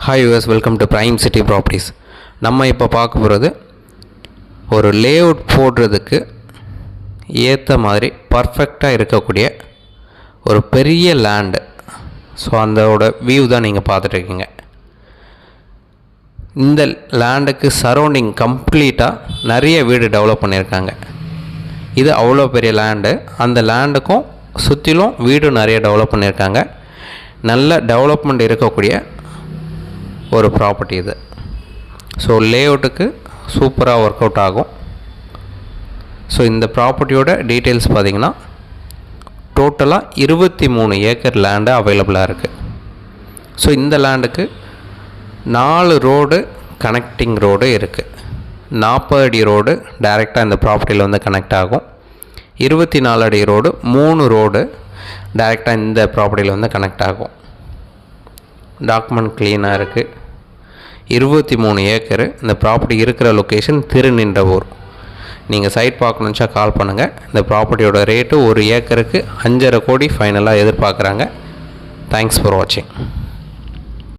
Hi US, welcome to prime city properties. நம்ம இப்போ பார்க்க போகிறது ஒரு லேஅவுட் போடுறதுக்கு ஏற்ற மாதிரி பர்ஃபெக்டாக இருக்கக்கூடிய ஒரு பெரிய லேண்டு. ஸோ அதோட வியூ தான் நீங்கள் பார்த்துட்ருக்கீங்க. இந்த லேண்டுக்கு சரௌண்டிங் கம்ப்ளீட்டாக நிறைய வீடு டெவலப் பண்ணியிருக்காங்க. இது அவ்வளோ பெரிய லேண்டு. அந்த லேண்டுக்கும் சுற்றிலும் வீடு நிறைய டெவலப் பண்ணியிருக்காங்க. நல்ல டெவலப்மெண்ட் இருக்கக்கூடிய ஒரு ப்ராப்பர்ட்டி இது. ஸோ லேஅவுட்டுக்கு சூப்பராக ஒர்க் அவுட் ஆகும். ஸோ இந்த ப்ராப்பர்ட்டியோட டீட்டெயில்ஸ் பார்த்திங்கன்னா டோட்டலாக 23 ஏக்கர் லேண்டு அவைலபிளாக இருக்குது. ஸோ இந்த லேண்டுக்கு 4 ரோடு கனெக்டிங் ரோடு இருக்குது. 40 அடி ரோடு டைரெக்டாக இந்த ப்ராப்பர்ட்டியில் வந்து கனெக்ட் ஆகும். 24 அடி ரோடு 3 ரோடு டைரெக்டாக இந்த ப்ராப்பர்ட்டியில் வந்து கனெக்ட் ஆகும். டாக்குமெண்ட் க்ளீனாக இருக்குது. 23 ஏக்கரு. இந்த ப்ராப்பர்ட்டி இருக்கிற லொக்கேஷன் திருநின்றவூர். நீங்கள் சைட் பார்க்கணுச்சா கால் பண்ணுங்கள். இந்த ப்ராப்பர்ட்டியோட ரேட்டு 1 ஏக்கருக்கு 5.5 கோடி ஃபைனலாக எதிர்பார்க்குறாங்க. தேங்க்ஸ் ஃபார் வாட்சிங்.